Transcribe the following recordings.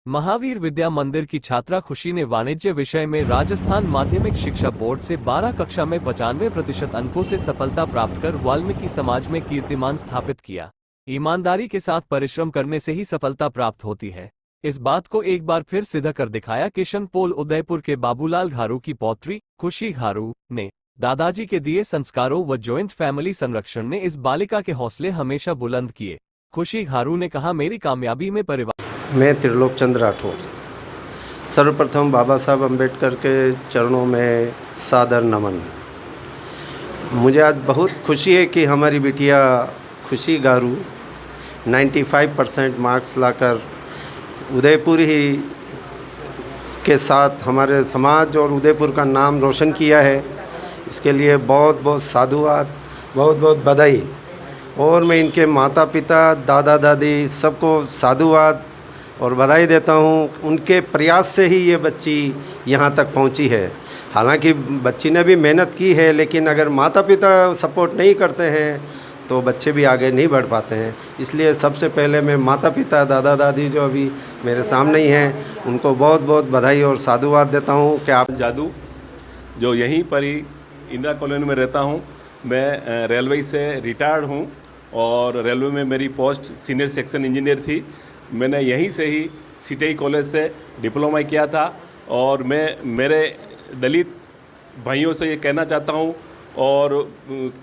महावीर विद्या मंदिर की छात्रा खुशी ने वाणिज्य विषय में राजस्थान माध्यमिक शिक्षा बोर्ड से 12 कक्षा में 95% अंकों से सफलता प्राप्त कर वाल्मीकि समाज में कीर्तिमान स्थापित किया। ईमानदारी के साथ परिश्रम करने से ही सफलता प्राप्त होती है। इस बात को एक बार फिर सिद्ध कर दिखाया किशन पोल उदयपुर के बाबूलाल घारू की पौत्री खुशी घारू ने। दादाजी के दिए संस्कारों व ज्वाइंट फैमिली संरक्षण ने इस बालिका के हौसले हमेशा बुलंद किए। खुशी घारू ने कहा, मेरी कामयाबी में परिवार। मैं त्रिलोक चंद्र राठौर। सर्वप्रथम बाबा साहब अम्बेडकर के चरणों में सादर नमन। मुझे आज बहुत खुशी है कि हमारी बिटिया खुशी घारू 95% मार्क्स लाकर उदयपुर ही के साथ हमारे समाज और उदयपुर का नाम रोशन किया है। इसके लिए बहुत बहुत साधुवाद, बहुत बहुत बधाई। और मैं इनके माता पिता, दादा दादी सबको साधुवाद और बधाई देता हूँ। उनके प्रयास से ही ये बच्ची यहाँ तक पहुँची है। हालांकि बच्ची ने भी मेहनत की है, लेकिन अगर माता पिता सपोर्ट नहीं करते हैं तो बच्चे भी आगे नहीं बढ़ पाते हैं। इसलिए सबसे पहले मैं माता पिता, दादा दादी जो अभी मेरे सामने ही हैं, उनको बहुत बहुत बधाई और साधुवाद देता हूँ कि आप। जादू, जो यहीं पर ही इंदिरा कॉलोनी में रहता हूँ। मैं रेलवे से रिटायर्ड हूँ और रेलवे में मेरी पोस्ट सीनियर सेक्शन इंजीनियर थी। मैंने यहीं से ही सीटीआई कॉलेज से डिप्लोमा किया था। और मैं मेरे दलित भाइयों से ये कहना चाहता हूँ और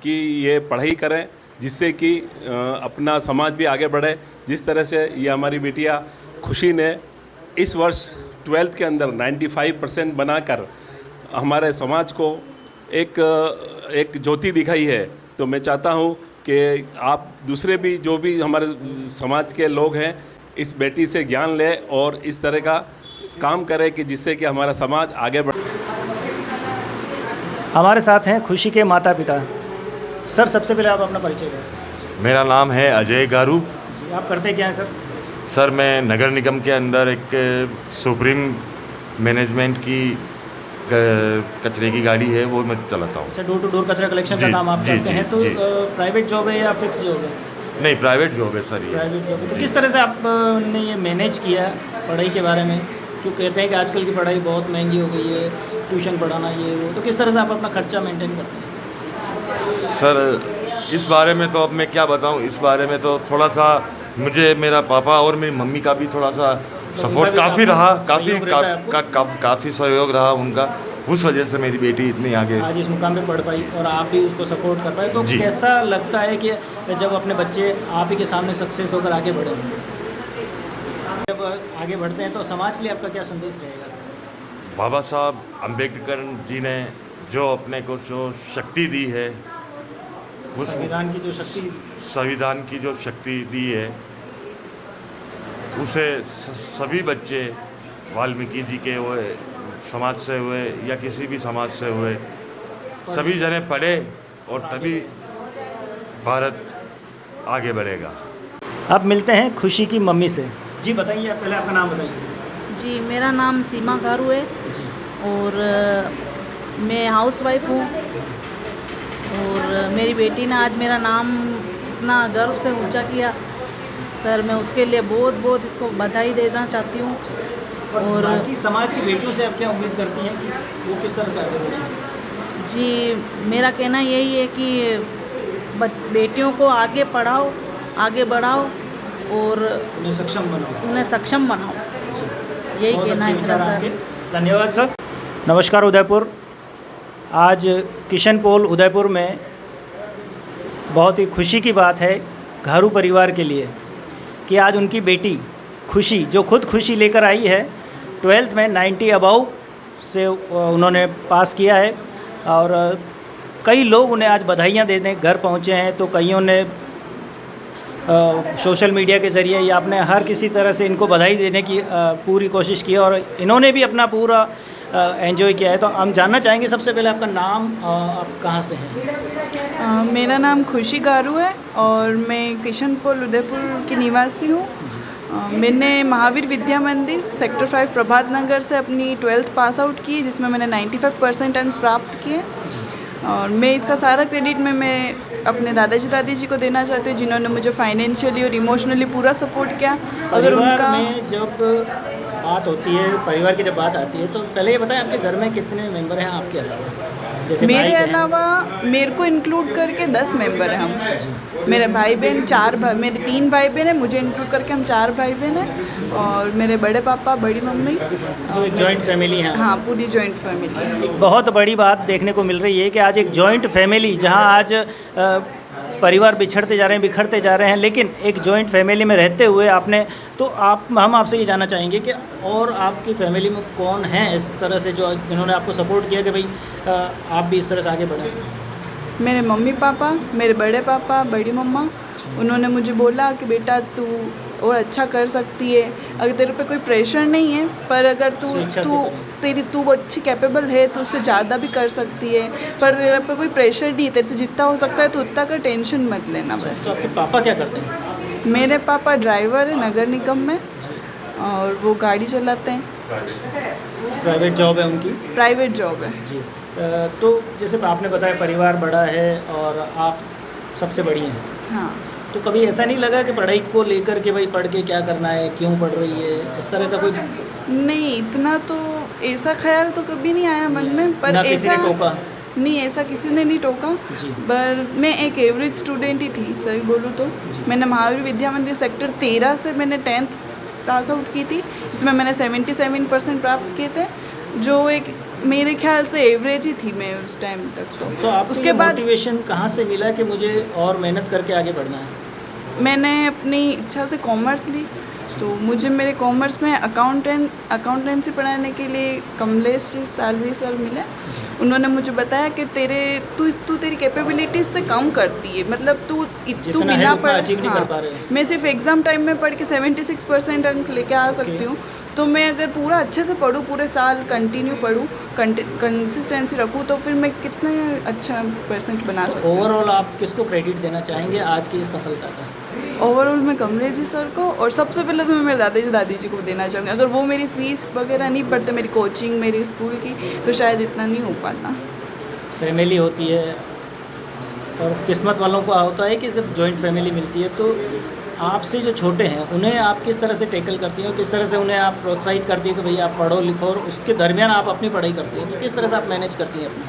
कि ये पढ़ाई करें, जिससे कि अपना समाज भी आगे बढ़े। जिस तरह से ये हमारी बिटिया खुशी ने इस वर्ष 12th के अंदर 95% बनाकर हमारे समाज को एक ज्योति दिखाई है, तो मैं चाहता हूँ कि आप दूसरे भी जो भी हमारे समाज के लोग हैं इस बेटी से ज्ञान लें और इस तरह का काम करें कि जिससे कि हमारा समाज आगे बढ़े। हमारे साथ हैं खुशी के माता पिता। सर, सबसे पहले आप अपना परिचय दें। मेरा नाम है अजय घारू। जी, आप करते क्या हैं सर? सर, मैं नगर निगम के अंदर एक सुप्रीम मैनेजमेंट की कचरे की गाड़ी है, वो मैं चलाता हूँ। अच्छा, डोर टू डोर कचरा कलेक्शन का काम आप करते हैं। तो प्राइवेट जॉब है या फिक्स जॉब है? नहीं, प्राइवेट जॉब है सर। ये प्राइवेट जॉब है। तो किस तरह से आपने ये मैनेज किया पढ़ाई के बारे में? क्यों कहते हैं कि आजकल की पढ़ाई बहुत महंगी हो गई है, ट्यूशन पढ़ाना ये वो, तो किस तरह से आप अपना खर्चा मेंटेन करते हैं? सर, इस बारे में तो अब मैं क्या बताऊं। इस बारे में तो थोड़ा सा मुझे मेरा पापा और मेरी मम्मी का भी थोड़ा सा सपोर्ट काफ़ी रहा, काफ़ी सहयोग रहा उनका। उस वजह से मेरी बेटी इतनी आगे आज इस मुकाम पे पढ़ पाई और आप भी उसको सपोर्ट कर पाए। तो कैसा लगता है कि जब अपने बच्चे आप ही के सामने सक्सेस होकर आगे बढ़े? जब आगे बढ़ते हैं तो समाज के लिए आपका क्या संदेश रहेगा? बाबा साहब अम्बेडकर जी ने जो अपने को जो शक्ति दी है, उस संविधान की जो शक्ति दी है, उसे सभी बच्चे वाल्मीकि जी के हुए, समाज से हुए या किसी भी समाज से हुए, सभी जने पढ़े और तभी भारत आगे बढ़ेगा। अब मिलते हैं खुशी की मम्मी से। जी बताइए, आप पहले आपका नाम बताइए। जी, मेरा नाम सीमा घारू है और मैं हाउसवाइफ हूँ। और मेरी बेटी ने आज मेरा नाम इतना गर्व से ऊंचा किया। सर, मैं उसके लिए बहुत बहुत इसको बधाई देना चाहती हूँ। और बाकी समाज की बेटियों से आप क्या उम्मीद करती हैं कि वो किस तरह से आगे बढ़ेंगी? जी, मेरा कहना यही है कि बेटियों को आगे पढ़ाओ, आगे बढ़ाओ और उन्हें सक्षम बनाओ। यही कहना है मेरा सर। धन्यवाद सर। नमस्कार उदयपुर। आज किशन पोल उदयपुर में बहुत ही खुशी की बात है घारू परिवार के लिए कि आज उनकी बेटी खुशी, जो खुद खुशी लेकर आई है, 12th में 90 अबव से उन्होंने पास किया है। और कई लोग उन्हें आज बधाइयाँ देने घर पहुँचे हैं। तो कईयों ने सोशल मीडिया के ज़रिए या अपने हर किसी तरह से इनको बधाई देने की पूरी कोशिश की और इन्होंने भी अपना पूरा एंजॉय किया है। तो हम जानना चाहेंगे सबसे पहले आपका नाम, आप कहाँ से हैं? मेरा नाम खुशी घारू है और मैं किशन पोल उदयपुर की निवासी हूँ। मैंने महावीर विद्या मंदिर सेक्टर 5 प्रभात नगर से अपनी 12th पास आउट की, जिसमें मैंने 95% अंक प्राप्त किए। और मैं इसका सारा क्रेडिट मैं अपने दादाजी दादी जी को देना चाहती हूँ, जिन्होंने मुझे फाइनेंशियली और इमोशनली पूरा सपोर्ट किया। अगर उनका जब बात होती है, परिवार की जब बात आती है, तो पहले ये बताएं आपके घर में कितने मेंबर हैं आपके अलावा? जैसे भाई मेरे बहन। अलावा मेरे को इंक्लूड करके 10 मेंबर हैं हम। मेरे भाई बहन 4 भाई, मेरे 3 भाई बहन हैं, मुझे इंक्लूड करके हम 4 भाई बहन हैं, और मेरे बड़े पापा, बड़ी मम्मी। तो एक जॉइंट फैमिली है। हाँ, पूरी जॉइंट फैमिली है। एक बहुत बड़ी बात देखने को मिल रही है कि आज एक जॉइंट फैमिली, जहां आज परिवार बिछड़ते जा रहे हैं, बिखरते जा रहे हैं, लेकिन एक जॉइंट फैमिली में रहते हुए आपने, तो हम आपसे ये जानना चाहेंगे कि और आपकी फैमिली में कौन है इस तरह से जो जिन्होंने आपको सपोर्ट किया कि भाई आप भी इस तरह से आगे बढ़ें? मेरे मम्मी पापा, मेरे बड़े पापा, बड़ी मम्मा, उन्होंने मुझे बोला कि बेटा तू और अच्छा कर सकती है, अगर तेरे पे कोई प्रेशर नहीं है, पर अगर तू अच्छी कैपेबल है तो उससे ज़्यादा भी कर सकती है, पर तेरे पे कोई प्रेशर नहीं है, तेरे से जितना हो सकता है तो उतना का टेंशन मत लेना बस। तो आपके पापा क्या करते हैं? मेरे पापा ड्राइवर है नगर निगम में, और वो गाड़ी चलाते हैं। प्राइवेट जॉब है उनकी? प्राइवेट जॉब है जी। तो जैसे आपने बताया परिवार बड़ा है और आप सबसे बड़ी हैं, हाँ। तो कभी ऐसा नहीं लगा कि पढ़ाई को लेकर के भाई पढ़ के क्या करना है, क्यों पढ़ रही है, इस तरह का कोई? नहीं, इतना तो ऐसा ख्याल तो कभी नहीं आया मन में, पर ना किसी ने ऐसा टोका? नहीं, ऐसा किसी ने नहीं टोका। जी। पर मैं एक एवरेज स्टूडेंट ही थी, सही बोलूँ तो। मैंने महावीर विद्या मंदिर सेक्टर 13 से मैंने 10th पास आउट की थी, जिसमें मैंने 77% प्राप्त किए थे, जो एक मेरे ख्याल से एवरेज ही थी मैं उस टाइम तक। तो आपको उसके बाद मोटिवेशन कहाँ से मिला कि मुझे और मेहनत करके आगे बढ़ना है? मैंने अपनी इच्छा से कॉमर्स ली, तो मुझे मेरे कॉमर्स में अकाउंटेंसी पढ़ाने के लिए कमलेश जी सालवी सर मिले। उन्होंने मुझे बताया कि तू तेरी कैपेबिलिटीज से कम करती है, मतलब तू बिना पढ़े, हाँ, मैं सिर्फ एग्ज़ाम टाइम में पढ़ के 76% अंक लेके आ सकती हूँ, तो मैं अगर पूरा अच्छे से पढूँ, पूरे साल कंटिन्यू पढूँ, कंसिस्टेंसी रखूँ, तो फिर मैं कितना अच्छा परसेंट बना सकती हूँ। ओवरऑल आप किसको क्रेडिट देना चाहेंगे आज की इस सफलता का? ओवरऑल मैं कमलेश जी सर को, और सबसे पहले तो मैं मेरे दादी जी को देना चाहूँगी। अगर वो मेरी फ़ीस वगैरह नहीं पढ़ते, मेरी कोचिंग, मेरी स्कूल की, तो शायद इतना नहीं हो पाता। फैमिली होती है और किस्मत वालों को होता है कि जब जॉइंट फैमिली मिलती है, तो आपसे जो छोटे हैं उन्हें आप किस तरह से टैकल करती हैं और किस तरह से उन्हें आप प्रोत्साहित करती हैं कि भैया आप पढ़ो लिखो, और उसके दरमियान आप अपनी पढ़ाई करती हैं, तो किस तरह से आप मैनेज करती हैं अपनी?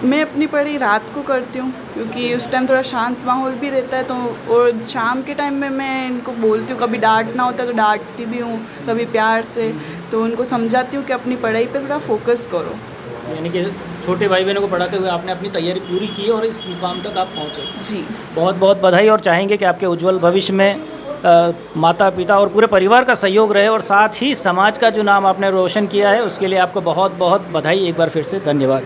मैं अपनी पढ़ाई रात को करती हूँ, क्योंकि उस टाइम थोड़ा शांत माहौल भी रहता है, तो और शाम के टाइम में मैं इनको बोलती हूँ, कभी डांटना होता है तो डांटती भी हूँ, कभी प्यार से, तो उनको समझाती हूँ कि अपनी पढ़ाई पे थोड़ा फोकस करो। यानी कि छोटे भाई बहनों को पढ़ाते हुए आपने अपनी तैयारी पूरी की और इस मुकाम तक आप पहुँचे। जी, बहुत बहुत बधाई, और चाहेंगे कि आपके उज्जवल भविष्य में माता पिता और पूरे परिवार का सहयोग रहे, और साथ ही समाज का जो नाम आपने रोशन किया है उसके लिए आपको बहुत बहुत बधाई। एक बार फिर से धन्यवाद।